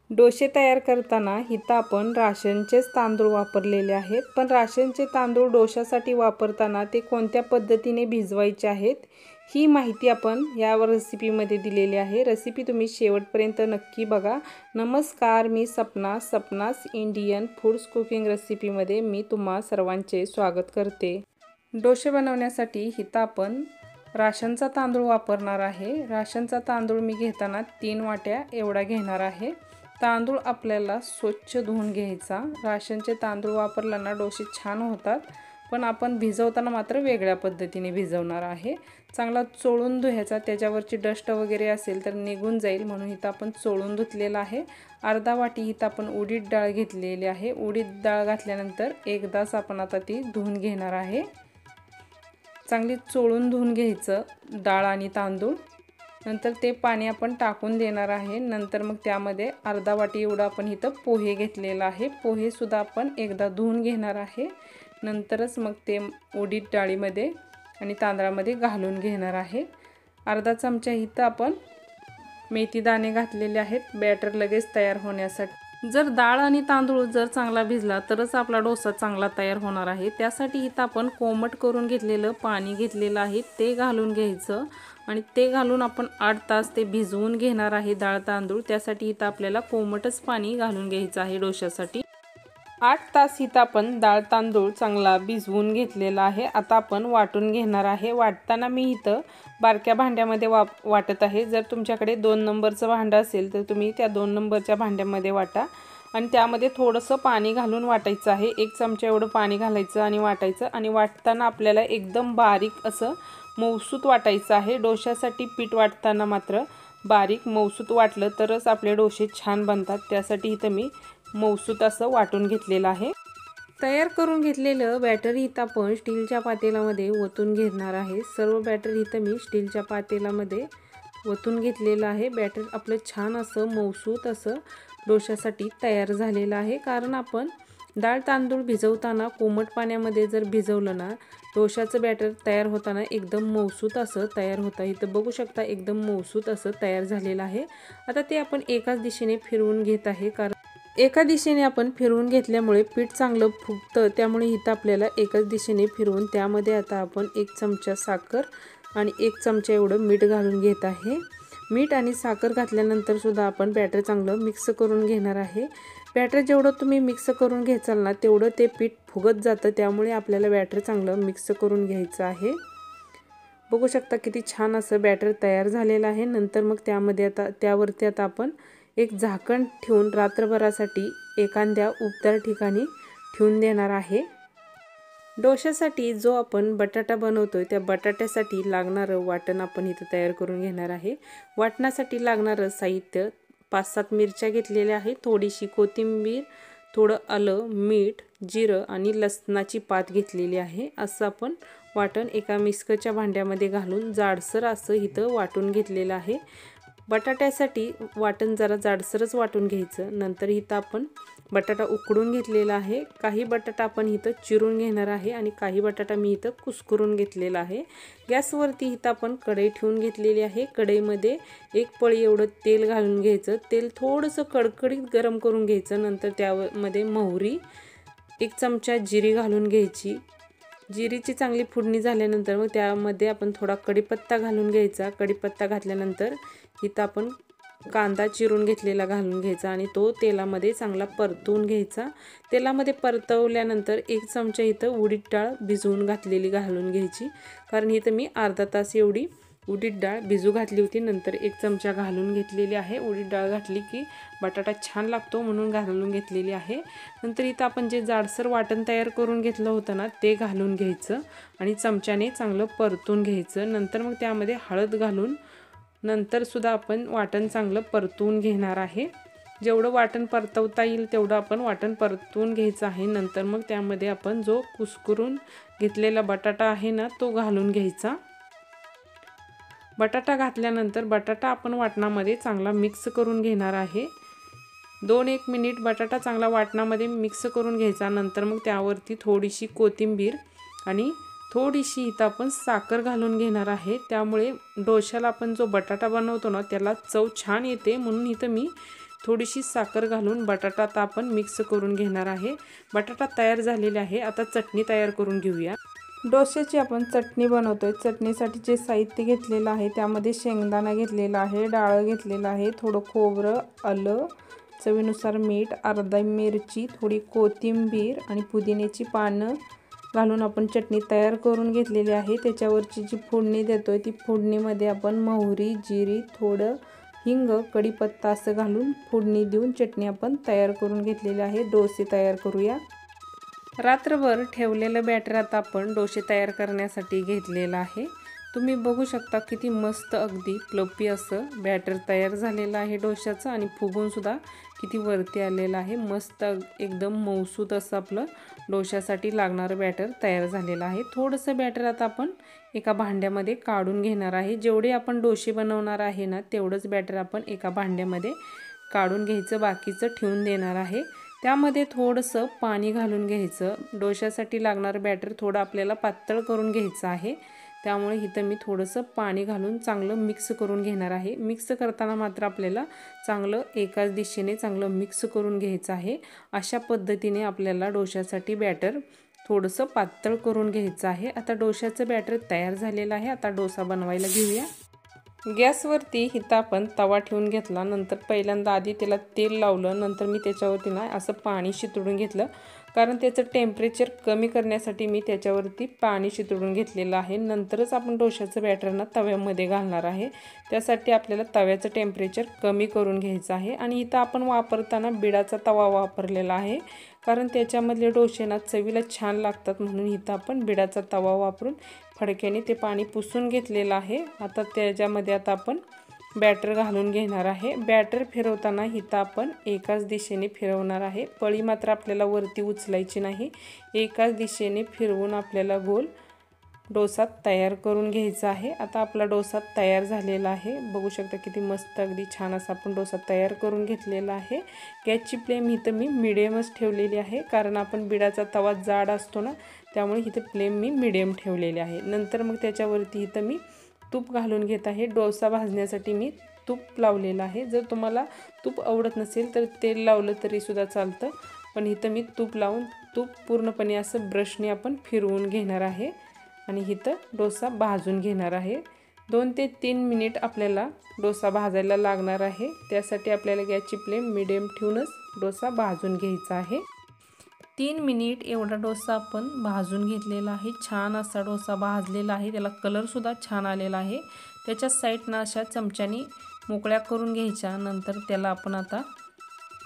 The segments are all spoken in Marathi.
डोसे तयार करताना इथं आपण राशनचेच तांदूळ वापरलेले आहेत, पण राशनचे तांदूळ डोशासाठी वापरताना ते कोणत्या पद्धतीने भिजवायचे आहेत ही माहिती आपण या रेसिपीमध्ये दिलेली आहे। रेसिपी तुम्ही शेवटपर्यंत नक्की बघा। नमस्कार, मी सपनास इंडियन फूड्स कुकिंग रेसिपीमध्ये मी तुम्हा सर्वांचे स्वागत करते। डोसे बनवण्यासाठी इथं आपण राशनचा तांदूळ वापरणार आहे। राशनचा तांदूळ मी घेताना 3 वाट्या एवढा घेणार आहे। तांदूळ आपल्याला स्वच्छ धुवून घ्यायचा। राशनचे तांदूळ वापरल्याने डोसे छान होतात, पण आपण भिजवताना मात्र वेगळ्या पद्धतीने भिजवणार आहे। चांगला चोळून धुवायचा, त्याच्यावरची डस्ट वगैरे असेल तर निघून जाईल म्हणून इथं आपण चोळून धुतलेला आहे। अर्धा वाटी इथं आपण उडीद डाळ घेतलेली आहे। उडीद डाळ घातल्यानंतर एकदाच आपण आता ती धुवून घेणार आहे। चांगली चोळून धुवून घ्यायचं डाळ आणि तांदूळ। नंतर ते पाणी आपण टाकून देणार आहे। नंतर मग त्यामध्ये अर्धा वाटी एवढा आपण इथं पोहे घेतलेला आहे। पोहे सुद्धा आपण एकदा धुवून घेणार आहे। नंतरच मग ते उडीद डाळीमध्ये आणि तांदळामध्ये घालून घेणार आहे। अर्धा चमचा इथं आपण मेथी दाणे घातलेले आहेत बॅटर लगेच तयार होण्यासाठी। जर डाळ आणि तांदूळ जर चांगला भिजला तरच आपला डोसा चांगला तयार होणार आहे। त्यासाठी इथं आपण कोमट करून घेतलेलं पाणी घेतलेलं आहे, ते घालून घ्यायचं आणि ते घालून आपण 8 तास ते भिजवून घेणार आहे डाळ तांदूळ। त्यासाठी इथं आपल्याला कोमटच पाणी घालून घ्यायचं आहे डोशासाठी। 8 तास इथं आपण डाळ तांदूळ चांगला भिजवून घेतलेला आहे। आता आपण वाटून घेणार आहे। वाटताना मी इथं बारक्या भांड्यामध्ये वाटत आहे। जर तुमच्याकडे 2 नंबरचं भांडं असेल तर तुम्ही त्या 2 नंबरच्या भांड्यामध्ये वाटा आणि त्यामध्ये थोडंसं पाणी घालून वाटायचं आहे। 1 चमचा एवढं पाणी घालायचं आणि वाटायचं आणि वाटताना आपल्याला एकदम बारीक असं मऊसूत वाटायचं आहे। डोशासाठी पीठ वाटताना मात्र बारीक मऊसूत वाटलं तरच आपले डोसे छान बनतात। त्यासाठी इथं मी मऊसूत असं वाटून घेतलेलं आहे। तयार करून घेतलेलं बॅटर इथं आपण स्टीलच्या पातेल्यामध्ये ओतून घेणार आहे। सर्व बॅटर इथं मी स्टीलच्या पातेल्यामध्ये ओतून घेतलेलं आहे। बॅटर आपलं छान असं मऊसूत असं डोशासाठी तयार झालेलं आहे। कारण आपण डाळ तांदूळ भिजवताना कोमट पाण्यामध्ये जर भिजवलं ना, डोशाचं बॅटर तयार होताना एकदम मऊसूत असं तयार होतं। इथं बघू शकता एकदम मऊसूत असं तयार झालेलं आहे। आता ते आपण एकाच दिशेने फिरवून घेत आहे, कारण एका दिशेने आपण फिरवून घेतल्यामुळे पीठ चांगलं फुगतं। त्यामुळे इथं आपल्याला एकाच दिशेने फिरवून त्यामध्ये आता आपण 1 चमचा साखर आणि 1 चमचा एवढं मीठ घालून घेत आहे। मीठ आणि साखर घातल्यानंतर सुद्धा आपण बॅटर चांगलं मिक्स करून घेणार आहे। बॅटर जेवढं तुम्ही मिक्स करून घ्याल ना तेवढं ते पीठ फुगत जातं। त्यामुळे आपल्याला बॅटर चांगलं मिक्स करून घ्यायचं आहे। बघू शकता किती छान असं बॅटर तयार झालेलं आहे। नंतर मग त्यावरती आता आपण एक झाकण ठेवून रात्रभरासाठी एखाद्या उबदार ठिकाणी ठेवून देणार आहे। डोशासाठी जो आपण बटाटा बनवतोय त्या बटाट्यासाठी लागणारं वाटण आपण इथं तयार करून घेणार आहे। वाटणासाठी लागणारं साहित्य 5-7 मिरच्या घेतलेल्या आहेत, थोडीशी कोथिंबीर, थोडं आलं, मीठ, जिरं आणि लसणाची पात घेतलेली आहे। असं आपण वाटण एका मिक्सरच्या भांड्यामध्ये घालून जाडसर असं इथं वाटून घेतलेलं आहे। बटाट्यासाठी वाटण जरा जाडसरच वाटून घ्यायचं। नंतर इथं आपण बटाटा उकडून घेतलेला आहे। काही बटाटा आपण इथं चिरून घेणार आहे आणि काही बटाटा मी इथं कुस्करून घेतलेला आहे। गॅसवरती इथं आपण कढई ठेवून घेतलेली आहे। कढईमध्ये 1 पळी एवढं तेल घालून घ्यायचं। तेल थोडंसं कडकडीत गरम करून घ्यायचं। नंतर त्यामध्ये मोहरी, 1 चमचा जिरी घालून घ्यायची। जिरीची चांगली फोडणी झाल्यानंतर मग त्यामध्ये आपण थोडा कढीपत्ता घालून घ्यायचा। कढीपत्ता घातल्यानंतर इथं आपण कांदा चिरून घेतलेला घालून घ्यायचा आणि तो तेलामध्ये चांगला परतवून घ्यायचा। तेलामध्ये परतवल्यानंतर 1 चमचा इथं उडीद डाळ भिजवून घातलेली घालून घ्यायची, कारण इथं मी अर्धा तास एवढी उडीद डाळ भिजू घातली होती। नंतर 1 चमचा घालून घेतलेली आहे। उडीद डाळ घातली की बटाटा छान लागतो म्हणून घालून घेतलेली आहे। नंतर इथं आपण जे जाडसर वाटण तयार करून घेतलं होतं ना ते घालून घ्यायचं आणि चमच्याने चांगलं परतून घ्यायचं। नंतर मग त्यामध्ये हळद घालून नंतर सुद्धा आपण वाटण चांगलं परतून घेणार आहे। जेवढं वाटण परतवता येईल तेवढं आपण वाटण परतून घ्यायचं आहे। नंतर मग त्यामध्ये आपण जो कुस्करून घेतलेला बटाटा आहे ना तो घालून घ्यायचा। बटाटा घातल्यानंतर बटाटा आपण वाटणामध्ये चांगला मिक्स करून घेणार आहे। 2-1 मिनिट बटाटा चांगला वाटणामध्ये मिक्स करून घ्यायचा। नंतर मग त्यावरती थोडीशी कोथिंबीर आणि थोडीशी इथं आपण साखर घालून घेणार आहे। त्यामुळे डोशाला आपण जो बटाटा बनवतो ना त्याला चव छान येते, म्हणून इथं मी थोडीशी साखर घालून बटाटा आता आपण मिक्स करून घेणार आहे। बटाटा तयार झालेला आहे। आता चटणी तयार करून घेऊया। डोश्याची आपण चटणी बनवतोय। चटणीसाठी जे साहित्य घेतलेलं आहे त्यामध्ये शेंगदाणा घेतलेला आहे, डाळ घेतलेला आहे, थोडं खोबरं, आलं, चवीनुसार मीठ, अर्धा मिरची, थोडी कोथिंबीर आणि पुदिन्याची पानं घालून आपण चटणी तयार करून घेतलेली आहे। त्याच्यावरची जी फोडणी देतोय ती फोडणीमध्ये आपण मोहरी, जिरी, थोडं हिंग, कढीपत्ता असं घालून फोडणी देऊन चटणी आपण तयार करून घेतलेली आहे। डोसे तयार करूया। रात्रभर ठेवलेलं बॅटर आता आपण डोसे तयार करण्यासाठी घेतलेलं आहे। तुम्ही बघू शकता किती मस्त अगदी फ्लफी असं बॅटर तयार झालेलं आहे डोश्याचं आणि फुगून सुद्धा किती वरती आलेलं आहे। मस्त एकदम मऊसूत असं आपलं डोश्यासाठी लागणारं बॅटर तयार झालेलं आहे। थोडंसं बॅटर आता आपण एका भांड्यामध्ये काढून घेणार आहे। जेवढे आपण डोसे बनवणार आहे ना तेवढंच बॅटर आपण एका भांड्यामध्ये काढून घ्यायचं, बाकीचं ठेवून देणार आहे। त्यामध्ये थोडंसं पाणी घालून घ्यायचं। डोश्यासाठी लागणारं बॅटर थोडं आपल्याला पातळ करून घ्यायचं आहे। त्यामुळे इथं मी थोडंसं पाणी घालून चांगलं मिक्स करून घेणार आहे। मिक्स करताना मात्र आपल्याला चांगलं एकाच दिशेने चांगलं मिक्स करून घ्यायचं आहे। अशा पद्धतीने आपल्याला डोश्यासाठी बॅटर थोडंसं पातळ करून घ्यायचं आहे। आता डोश्याचं बॅटर तयार झालेलं आहे। आता डोसा बनवायला घेऊया। गॅसवरती इथं आपण तवा ठेवून घेतला। नंतर पहिल्यांदा आधी त्याला तेल लावलं, नंतर मी त्याच्यावरती ना असं पाणी शितळून घेतलं, कारण त्याचं टेम्परेचर कमी करण्यासाठी मी त्याच्यावरती पाणी शितळून घेतलेलं आहे। नंतरच आपण डोश्याचं बॅटर ना तव्यामध्ये घालणार आहे। त्यासाठी आपल्याला तव्याचं टेम्परेचर कमी करून घ्यायचं आहे। आणि इथं आपण वापरताना बिडाचा तवा वापरलेला आहे, कारण त्याच्यामधले डोसे ना चवीला छान लागतात, म्हणून इथं आपण बिडाचा तवा वापरून फडक्याने ते पाणी पुसून घेतलेलं आहे। आता त्याच्यामध्ये आता आपण बॅटर घालून घेणार आहे। बॅटर फिरवताना इथं आपण एकाच दिशेने फिरवणार आहे। पळी मात्र आपल्याला वरती उचलायची नाही। एकाच दिशेने फिरवून आपल्याला गोल डोसा तयार करून घ्यायचा आहे। आता आपला डोसा तयार झालेला आहे। बघू शकता किती मस्त अगदी छान असा आपण डोसा तयार करून घेतलेला आहे। गॅसची फ्लेम इथं मी मिडियमच ठेवलेली आहे, कारण आपण बिडाचा तवा जाड असतो ना, त्यामुळे इथं फ्लेम मी मिडियम ठेवलेली आहे। नंतर मग त्याच्यावरती इथं मी तूप घालून घेत आहे। डोसा भाजण्यासाठी मी तूप लावलेलं आहे। जर तुम्हाला तूप आवडत नसेल तर तेल लावलं तरी सुद्धा चालतं, पण इथं मी तूप लावून तूप पूर्णपणे असं ब्रशने आपण फिरवून घेणार आहे आणि इथं डोसा भाजून घेणार आहे। 2 ते 3 मिनिट आपल्याला डोसा भाजायला लागणार आहे। त्यासाठी आपल्याला गॅसची फ्लेम मिडियम ठेवूनच डोसा भाजून घ्यायचा आहे। 3 मिनिट एवढा डोसा आपण भाजून घेतलेला आहे। छान असा डोसा भाजलेला आहे। त्याला कलरसुद्धा छान आलेला आहे। त्याच्या साईडनं अशा चमच्याने मोकळ्या करून घ्यायच्या। नंतर त्याला आपण आता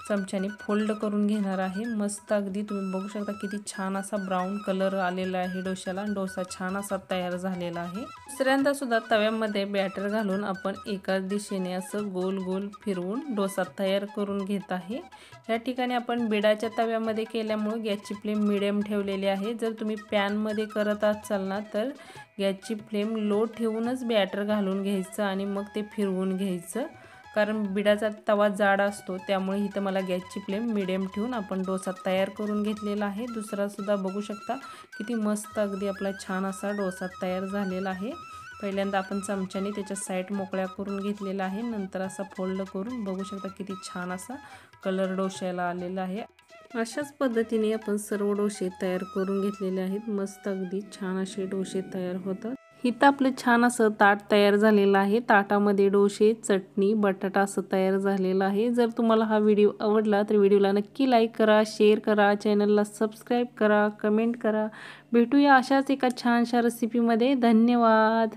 चमच्याने फोल्ड करून घेणार आहे। मस्त अगदी तुम्ही बघू शकता किती छान असा ब्राऊन कलर आलेला आहे डोश्याला। डोसा छान असा तयार झालेला आहे। दुसऱ्यांदा सुद्धा तव्यामध्ये बॅटर घालून आपण एकाच दिशेने असं गोल गोल फिरवून डोसा तयार करून घेत आहे। या ठिकाणी आपण बिडाच्या तव्यामध्ये केल्यामुळे गॅसची फ्लेम मिडियम ठेवलेली आहे। जर तुम्ही पॅनमध्ये करत असाल ना तर गॅसची फ्लेम लो ठेवूनच बॅटर घालून घ्यायचं आणि मग ते फिरवून घ्यायचं, कारण बिडाचा तवा जाड असतो। त्यामुळे इथं मला गॅसची फ्लेम मिडियम ठेवून आपण डोसा तयार करून घेतलेला आहे। दुसरा सुद्धा बघू शकता किती मस्त अगदी आपला छान असा डोसा तयार झालेला आहे। पहिल्यांदा आपण चमच्याने त्याच्या साईड मोकळ्या करून घेतलेला आहे, नंतर असा फोल्ड करून बघू शकता किती छान असा कलर डोश्याला आलेला आहे। अशाच पद्धतीने आपण सर्व डोसे तयार करून घेतलेले आहेत। मस्त अगदी छान असे डोसे तयार होतात। इथं आपलं छान असं ताट तयार झालेलं आहे। ताटामध्ये डोसे, चटणी, बटाटा असं तयार झालेलं आहे। जर तुम्हाला हा व्हिडिओ आवडला तर व्हिडिओला नक्की लाईक करा, शेअर करा, चॅनलला सबस्क्राईब करा, कमेंट करा। भेटूया अशाच एका छानशा रेसिपीमध्ये। धन्यवाद।